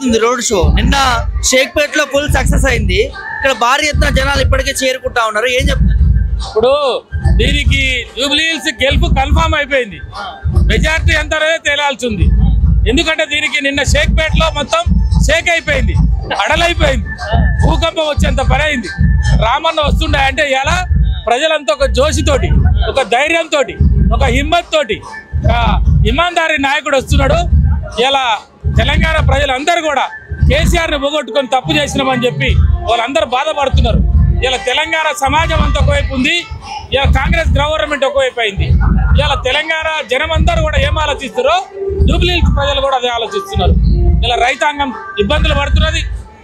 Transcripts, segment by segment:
అవుతుంది road show. నిన్న షేక్పేటలో full success అయింది. ఇక్కడ భారీ ఎత్తున జనాలు ఇప్పటికే చేరుకుంటా ఉన్నారు. ఏం చెప్తారు? ఇప్పుడు దీనికి జూబ్లీ హిల్స్ గెలుపు కన్ఫామ్ అయిపోయింది. మెజారిటీ ఎంత తేలాల్సి ఉంది. ఎందుకంటే దీనికి నిన్న షేక్పేటలో మొత్తం షేక్ అయిపోయింది, అడలైపోయింది, భూకంపం వచ్చేంత పని అయింది. రామన్న వస్తుండే అంటే ఇలా ప్రజలంతా ఒక జోషితోటి, ఒక ధైర్యంతో, ఒక హిమ్మత్ తోటి ఇమాందారీ నాయకుడు వస్తున్నాడు. ఇలా తెలంగాణ ప్రజలందరూ కూడా కేసీఆర్ని పోగొట్టుకొని తప్పు చేసినామని చెప్పి వాళ్ళందరూ బాధపడుతున్నారు. ఇలా తెలంగాణ సమాజం అంతా ఒకవైపు ఉంది, ఇలా కాంగ్రెస్ గవర్నమెంట్ ఒకవైపు అయింది. ఇలా తెలంగాణ జనం అందరూ కూడా ఏం ఆలోచిస్తారో జూబ్లీ హిల్స్ ప్రజలు కూడా అదే ఆలోచిస్తున్నారు. ఇలా రైతాంగం ఇబ్బందులు పడుతున్నది,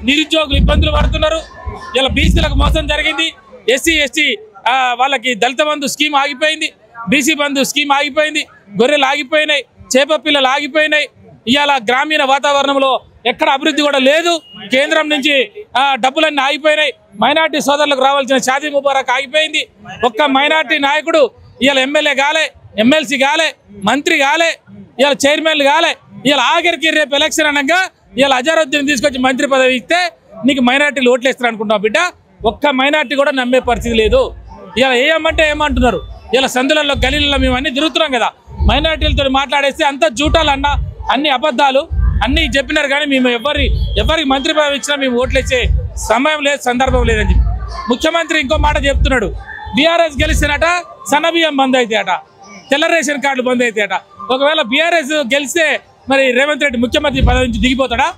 నిరుద్యోగులు ఇబ్బందులు పడుతున్నారు. ఇలా బీసీలకు మోసం జరిగింది, ఎస్సీ ఎస్టీ వాళ్ళకి దళిత బంధు స్కీమ్ ఆగిపోయింది, బీసీ బంధు స్కీమ్ ఆగిపోయింది, గొర్రెలు ఆగిపోయినాయి, చేప పిల్లలు ఆగిపోయినాయి. ఇవాళ గ్రామీణ వాతావరణంలో ఎక్కడ అభివృద్ధి కూడా లేదు. కేంద్రం నుంచి డబ్బులన్నీ ఆగిపోయినాయి. మైనార్టీ సోదరులకు రావాల్సిన షాదీ ముబారక్ ఆగిపోయింది. ఒక్క మైనార్టీ నాయకుడు ఇవాళ ఎమ్మెల్యే కాలే, ఎమ్మెల్సీ కాలే, మంత్రి కాలే, ఇవాళ చైర్మన్లు కాలే. ఇవాళ ఆఖరికి రేపు ఎలక్షన్ అనగా ఇవాళ అజారుద్దీన్ తీసుకొచ్చి మంత్రి పదవి ఇస్తే నీకు మైనార్టీలు ఓట్లు వేస్తారు అనుకుంటున్నావు బిడ్డ. ఒక్క మైనార్టీ కూడా నమ్మే పరిస్థితి లేదు. ఇలా ఏమంటే ఏమంటున్నారు, ఇలా సందులలో గలీలలో మేము అన్ని తిరుగుతున్నాం కదా, మైనార్టీలతో మాట్లాడేస్తే అంత జూటాలన్నా అన్ని అబద్ధాలు అన్నీ చెప్పినారు. కానీ మేము ఎవరికి మంత్రి పదవి ఇచ్చినా మేము ఓట్లేసే సమయం లేదు, సందర్భం లేదని చెప్పి ముఖ్యమంత్రి ఇంకో మాట చెప్తున్నాడు. బీఆర్ఎస్ గెలిచినట సన్నబియ్యం బంద్ అయితే అట, తెల్ల రేషన్ కార్డులు బంద్ అయితే అట. ఒకవేళ బీఆర్ఎస్ గెలిస్తే మరి రేవంత్ రెడ్డి ముఖ్యమంత్రి పదవి నుంచి దిగిపోతాడా?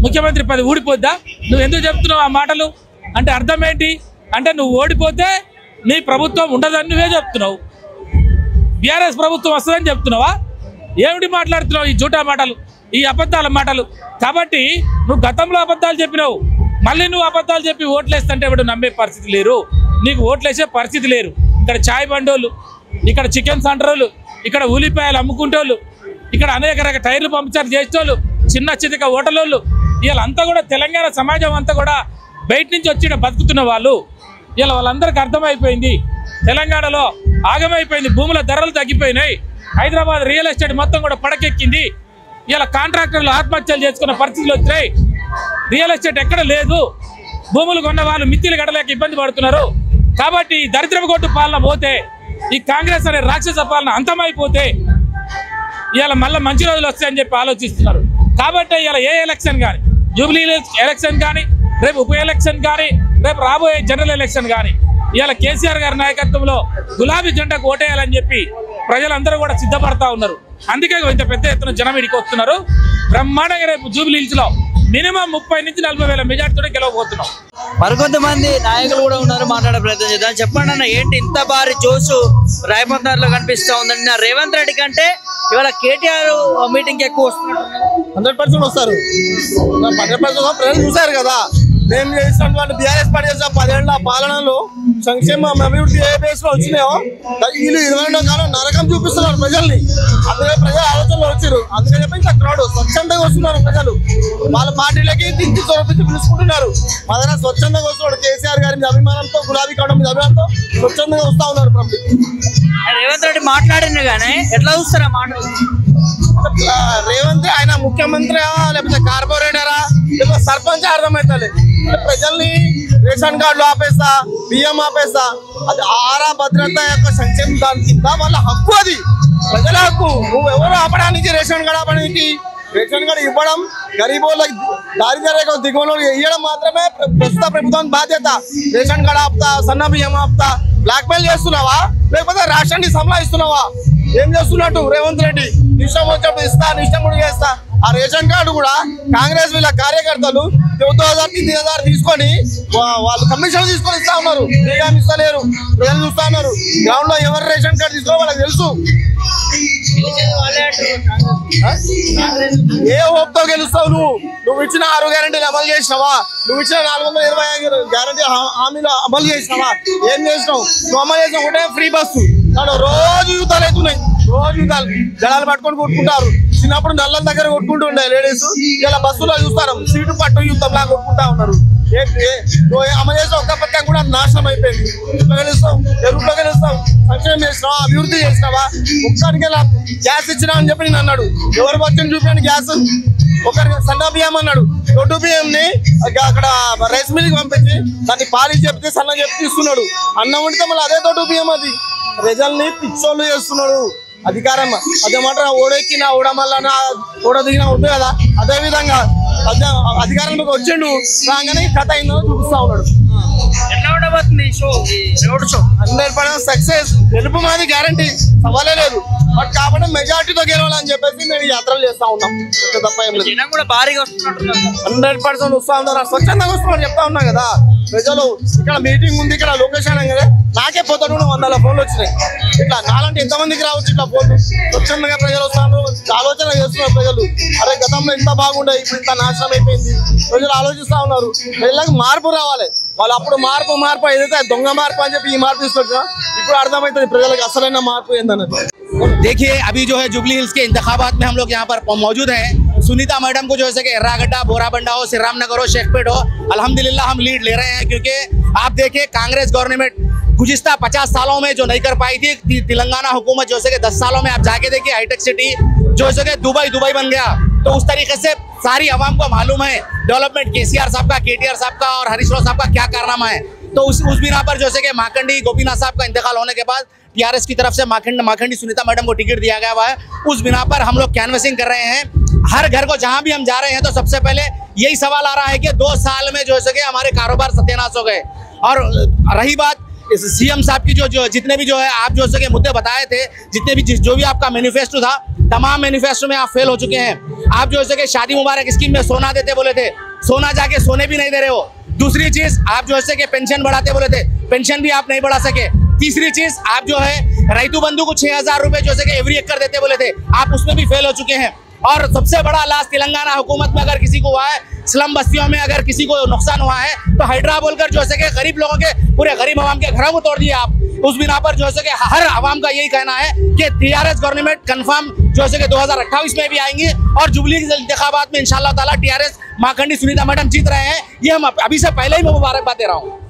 ముఖ్యమంత్రి పదవి ఊడిపోద్దా? నువ్వు ఎందుకు చెప్తున్నావు ఆ మాటలు? అంటే అర్థం ఏంటి? అంటే నువ్వు ఓడిపోతే నీ ప్రభుత్వం ఉండదని నువ్వే చెప్తున్నావు, బీఆర్ఎస్ ప్రభుత్వం వస్తుందని చెప్తున్నావా? ఏమిటి మాట్లాడుతున్నావు ఈ జూటా మాటలు, ఈ అబద్ధాల మాటలు? కాబట్టి నువ్వు గతంలో అబద్ధాలు చెప్పినావు, మళ్ళీ నువ్వు అబద్ధాలు చెప్పి ఓట్లేస్తుంటే ఎవడు నమ్మే పరిస్థితి లేరు, నీకు ఓట్లేసే పరిస్థితి లేరు. ఇక్కడ ఛాయ్ బండోళ్ళు, ఇక్కడ చికెన్ సెంటర్లు, ఇక్కడ ఉల్లిపాయలు అమ్ముకుంటోళ్ళు, ఇక్కడ అనేక రకాల టైర్లు పంపించారు చేసేటోళ్ళు, చిన్న చితక హోటలోళ్ళు, వీళ్ళంతా కూడా తెలంగాణ సమాజం అంతా కూడా బయట నుంచి వచ్చి బతుకుతున్న వాళ్ళు. ఇలా వాళ్ళందరికీ అర్థమైపోయింది తెలంగాణలో ఆగమైపోయింది, భూముల ధరలు తగ్గిపోయినాయి, హైదరాబాద్ రియల్ ఎస్టేట్ మొత్తం కూడా పడకెక్కింది. ఇలా కాంట్రాక్టర్లు ఆత్మహత్యలు చేసుకున్న పరిస్థితులు వచ్చాయి. రియల్ ఎస్టేట్ ఎక్కడ లేదు, భూములు కొన్న వాళ్ళు మిత్తిలు గడలేక ఇబ్బంది పడుతున్నారు. కాబట్టి ఈ దరిద్రపు కొట్టు పాలన పోతే, ఈ కాంగ్రెస్ అనే రాక్షస పాలన అంతమైపోతే ఇవాళ మళ్ళీ మంచి రోజులు వస్తాయని చెప్పి ఆలోచిస్తున్నారు. కాబట్టి ఇవాళ ఏ ఎలక్షన్ కానీ, జూబ్లీ ఎలక్షన్ కానీ, రేపు ఉప ఎలక్షన్ కానీ, రేపు రాబోయే జనరల్ ఎలక్షన్ కానీ ఇవాళ కేసీఆర్ గారి నాయకత్వంలో గులాబీ జెండాకు ఓటేయాలని చెప్పి ప్రజలందరూ కూడా సిద్ధపడతా ఉన్నారు. అందుకే ఇంత పెద్ద ఎత్తున జనం ఇడికి వస్తున్నారు. బ్రహ్మాండంగా రేపు జూబ్లీ హిల్స్ లో మినిమం 30 నుంచి 40 వేల మెజార్టీతో గెలవబోతున్నాం. మరికొంతమంది నాయకులు కూడా ఉన్నారు, మాట్లాడే ప్రయత్నం చేద్దాం. చెప్పండి అన్న, ఏంటి ఇంత భారీ జోషు రాయమందర్ లో కనిపిస్తా ఉందండి? నా రేవంత్ రెడ్డి కంటే ఇవాళ కేటీఆర్ మీటింగ్ ఎక్కువ వస్తున్నారు. 100% వస్తారు. 100% ప్రజలు చూశారు కదా, మేము చేసినటువంటి బీఆర్ఎస్ పార్టీ చేసిన 10 ఏళ్ల పాలనలో సంక్షేమం అభివృద్ధి ఏ బేస్ లో వచ్చినాయో వీళ్ళు 22 కాలం నరకం చూపిస్తున్నారు ప్రజల్ని. అందుకే ప్రజల ఆలోచనలు వచ్చారు. అందుకని చెప్పి ఇంత క్రౌడ్ స్వచ్ఛందంగా వస్తున్నారు. ప్రజలు వాళ్ళ పార్టీలకి దించి చొరపించి పిలుచుకుంటున్నారు. మా దగ్గర స్వచ్ఛందంగా వస్తున్నాడు. కేసీఆర్ గారి మీద అభిమానంతో, గులాబీ కావడం మీద అభిమానంతో స్వచ్ఛందంగా వస్తా ఉన్నారు పబ్లిక్. రేవంత్ రెడ్డి మాట్లాడిన కానీ ఎట్లా చూస్తారా మాటలు? రేవంత్ ఆయన ముఖ్యమంత్రి లేకపోతే కార్పొరేటరా లేకపోతే సర్పంచ్ అర్థమవుతుంది. ప్రజల్ని రేషన్ కార్డులు ఆపేస్తా, బియ్యం ఆపేస్తా, అది ఆహార భద్రత యొక్క సంక్షేమం దాని కింద వాళ్ళ హక్కు, అది ప్రజల హక్కు. నువ్వు ఎవరు ఆపడానికి? రేషన్ కార్డు ఆపడానికి, రేషన్ కార్డు ఇవ్వడం, గరీబోళ్ళకి దారిద్ర్య దిగువలో ఇవ్వడం మాత్రమే ప్రస్తుత ప్రభుత్వం బాధ్యత. రేషన్ కార్డు ఆపుతా, సన్న బియ్యం ఆపుతా, బ్లాక్ మెయిల్ చేస్తున్నావా లేకపోతే రాష్ట్రాన్ని సంలాయిస్తున్నావా? ఏం చేస్తున్నట్టు రేవంత్ రెడ్డి? ఇష్టం వచ్చినప్పుడు ఇస్తా, ఇష్టం కూడా చేస్తా. ఆ రేషన్ కార్డు కూడా కాంగ్రెస్ వీళ్ళ కార్యకర్తలు 14,000 3,000 తీసుకొని వాళ్ళు కమిషన్ తీసుకొని ఇస్తా ఉన్నారు. ఫ్రీగా ఇస్తలేరు, ప్రజలు చూస్తా ఉన్నారు. గ్రౌండ్ లో ఎవరు రేషన్ కార్డు తీసుకో వాళ్ళకి తెలుసు. ఏ హోప్తో గెలుస్తావు నువ్వు? నువ్వు ఇచ్చిన 6 గ్యారెంటీలు అమలు చేసినావా? నువ్వు ఇచ్చిన 425 గ్యారెంటీ హామీలు అమలు చేసినావా? ఏం చేసినావు? నువ్వు అమలు చేసిన ఒకటే ఫ్రీ బస్సు. రోజు యుద్ధాలు అవుతున్నాయి, రోజు యుద్ధాలు. జనాలు పట్టుకొని కొట్టుకుంటారు. చిన్నప్పుడు నల్లల దగ్గర కొట్టుకుంటూ ఉండే లేడీస్ ఇలా బస్సులో చూస్తారు, సీటు పట్టు యుద్ధంలా కొట్టుకుంటా ఉన్నారు. అమలు చేసిన ఒక్క పథకం కూడా నాశనం అయిపోయింది. ఎట్లా గెలుస్తావు? ఎరువులో గెలుస్తావు? సంక్షేమం చేసినావా? అభివృద్ధి చేసినావా? ఒక్కడికి గ్యాస్ ఇచ్చినా అని చెప్పి నేను అన్నాడు. ఎవరికి వచ్చింది చూపించండి గ్యాస్. ఒకరి సన్న బియ్యం అన్నాడు, దొడ్డు బియ్యంని అక్కడ రైస్ మిల్కి పంపించి దాన్ని పాలిష్ చెప్తే సన్న చెప్తే ఇస్తున్నాడు. అన్నం వండితే మళ్ళీ అదే దొడ్డు బియ్యం, అది ప్రజల్ని పిచ్చోళ్ళు చేస్తున్నాడు. అధికారం అదేమాట ఓడెక్కినా ఓడమల్లనా ఓడ దిగినా ఉంటుంది కదా, అదే విధంగా అధికారంలోకి వచ్చిండు రాగానే కథ అయిందో చూపిస్తా ఉన్నాడు. ఎట్లా ఉండబోతుంది షో, రోడ్ షో? 100% సక్సెస్, గెలుపు మాది గ్యారంటీ, సవాలే లేదు. బట్ కాబట్టి మెజార్టీతో గెలవాలని చెప్పేసి మేము యాత్రలు చేస్తా ఉన్నాం, తప్ప ఏం లేదు. జనం కూడా భారీగా వస్తున్నట్టున్నారు. 100% వస్తా ఉన్నారు, స్వచ్ఛందంగా వస్తున్నారు చెప్తా ఉన్నాం కదా. ప్రజలు ఇక్కడ మీటింగ్ ఉంది, ఇక్కడ లొకేషన్ కదా, నాకే పొద్దున 100 ఫోన్లు వచ్చినాయి. ఇట్లా నాలంటే ఎంతమందికి రావచ్చు ఇట్లా ఫోన్లు? స్వచ్ఛందంగా ప్రజలు వస్తున్నారు, ఆలోచన చేస్తున్నారు ప్రజలు. అరే గతంలో ఎంత బాగుండే, ఇప్పుడు ఇంత నాశనం అయిపోయింది. ప్రజలు ఆలోచిస్తా ఉన్నారు, ప్రజలకు మార్పు రావాలి. వాళ్ళు అప్పుడు మార్పు ఏదైతే దొంగ మార్పు అని చెప్పి ఈ మార్పు తీసుకొచ్చినా ఇప్పుడు అర్థమవుతుంది ప్రజలకు అసలైన మార్పు ఏందన్నది. देखिए अभी जो है जुबली हिल्स के इंतखाबात में हम लोग यहाँ पर मौजूद हैं। सुनीता मैडम को जो है कि एर्रागड्डा, बोराबंडा हो, श्री रामनगर हो, शेखपेट हो, अल्हम्दुलिल्लाह हम लीड ले रहे हैं। क्योंकि आप देखिए कांग्रेस गवर्नमेंट गुज़िस्ता 50 सालों में जो नहीं कर पाई थी, तेलंगाना हुकूमत जो है कि 10 सालों में आप जाके देखिए हाईटेक सिटी जो है कि दुबई बन गया। तो उस तरीके से सारी आवाम को मालूम है डेवलपमेंट केसीआर साहब का, केटीआर साहब का और हरीश राव साहब का क्या कारनामा है। तो उस बिना पर जो है कि माखंडी गोपीनाथ साहब का इंतकाल होने के बाद टीआरएस की तरफ से माखंडी सुनीता मैडम को टिकट दिया गया हुआ है। उस बिना पर हम लोग कैनवसिंग कर रहे हैं हर घर को, जहां भी हम जा रहे हैं। तो सबसे पहले यही सवाल आ रहा है कि 2 साल में जो है कि हमारे कारोबार सत्यानाश हो गए। और रही बात सीएम साहब की जो जितने भी जो है आप जो है मुद्दे बताए थे, जितने भी जो भी आपका मैनिफेस्टो था, तमाम मैनिफेस्टो में आप फेल हो चुके हैं। आप जो है कि शादी मुबारक स्कीम में सोना देते बोले थे, सोना जाके सोने भी नहीं दे रहे हो। दूसरी चीज आप जो है कि पेंशन बढ़ाते बोले थे, पेंशन भी आप नहीं बढ़ा सके। तीसरी चीज आप जो है रईतु बंधु को 6000 रुपए जो है कि एवरी एकड़ देते बोले थे, आप उसमें भी फेल हो चुके हैं। और सबसे बड़ा लाश तेलंगाना हुकूमत में अगर किसी को हुआ है, स्लम बस्तियों में अगर किसी को नुकसान हुआ है, तो हाइड्रा बोलकर जो है कि गरीब लोगों के, पूरे गरीब आवाम के घरों को तोड़ दिए आप। उस बिना पर जो है कि हर आवाम का यही कहना है कि टीआरएस गवर्नमेंट कंफर्म जो है कि 2028 में भी आएंगी और जुबली के इंतखाबात में इंशाअल्लाह ताला टीआरएस माखंडी सुनीता मैडम जीत रहे हैं। ये हम अभी से पहले ही मैं मुबारकबाद दे रहा हूँ।